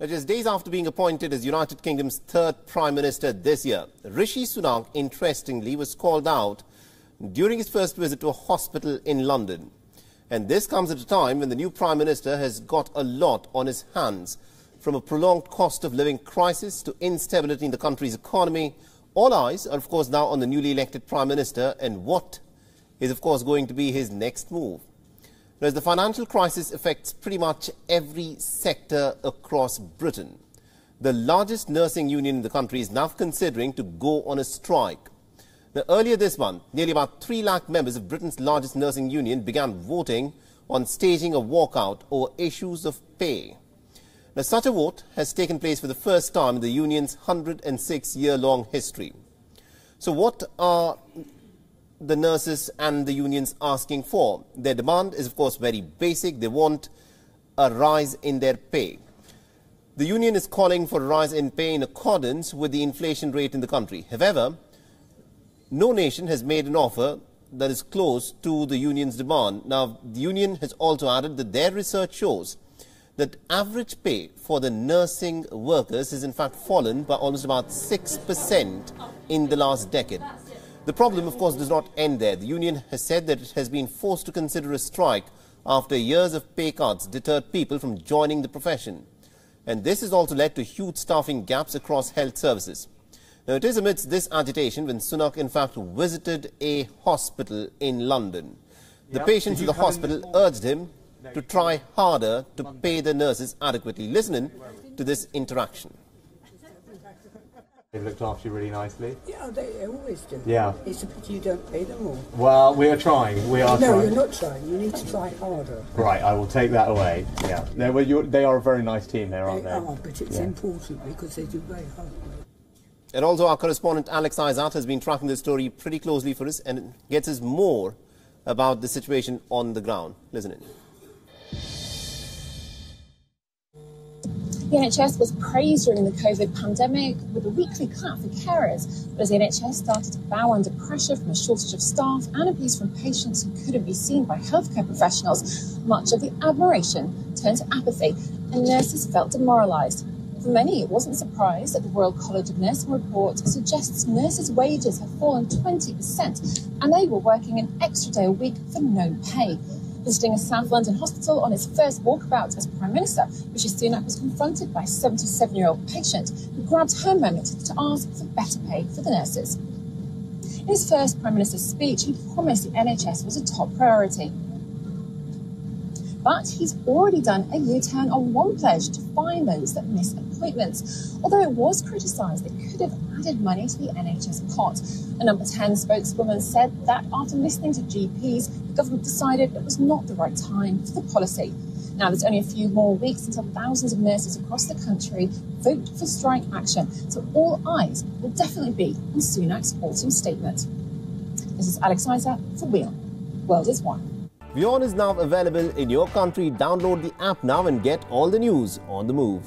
Just days after being appointed as United Kingdom's third Prime Minister this year, Rishi Sunak, interestingly, was called out during his first visit to a hospital in London. And this comes at a time when the new Prime Minister has got a lot on his hands. From a prolonged cost of living crisis to instability in the country's economy, all eyes are, of course, now on the newly elected Prime Minister and what is, of course, going to be his next move. As the financial crisis affects pretty much every sector across Britain, the largest nursing union in the country is now considering to go on a strike. Now, earlier this month, nearly about 3 lakh members of Britain's largest nursing union began voting on staging a walkout over issues of pay. Now, such a vote has taken place for the first time in the union's 106-year-long history. So what are the nurses and the unions asking for? Their demand is, of course, very basic. They want a rise in their pay. The union is calling for a rise in pay in accordance with the inflation rate in the country. However, no nation has made an offer that is close to the union's demand. Now, the union has also added that their research shows that average pay for the nursing workers has in fact fallen by almost about 6% in the last decade. The problem, of course, does not end there. The union has said that it has been forced to consider a strike after years of pay cuts deterred people from joining the profession. And this has also led to huge staffing gaps across health services. Now, it is amidst this agitation when Sunak, in fact, visited a hospital in London. The patients in the hospital urged him to try harder to pay the nurses adequately. Listen in to this interaction. They've looked after you really nicely. Yeah, they always do. Yeah. It's a pity you don't pay them more. Well, we are trying. We are trying. No, you're not trying. You need to try harder. Right, I will take that away. Yeah. No, well, they are a very nice team here, aren't they? They are, but it's important because they do very hard work. And also our correspondent Alex Isat has been tracking this story pretty closely for us and gets us more about the situation on the ground. Listen in. The NHS was praised during the COVID pandemic with a weekly clap for carers, but as the NHS started to bow under pressure from a shortage of staff and abuse from patients who couldn't be seen by healthcare professionals, much of the admiration turned to apathy and nurses felt demoralised. For many, it wasn't a surprise that the Royal College of Nursing report suggests nurses' wages have fallen 20% and they were working an extra day a week for no pay. Visiting a South London hospital on his first walkabout as Prime Minister, Rishi Sunak was confronted by a 77-year-old patient who grabbed her moment to ask for better pay for the nurses. In his first Prime Minister's speech, he promised the NHS was a top priority. But he's already done a U-turn on one pledge to fine those that miss appointments, although it was criticised it could have added money to the NHS pot. A Number 10 spokeswoman said that after listening to GPs, the government decided it was not the right time for the policy. Now, there's only a few more weeks until thousands of nurses across the country vote for strike action, so all eyes will definitely be on Sunak's autumn statement. This is Alex Isaac for WION. World is One. WION is now available in your country. Download the app now and get all the news on the move.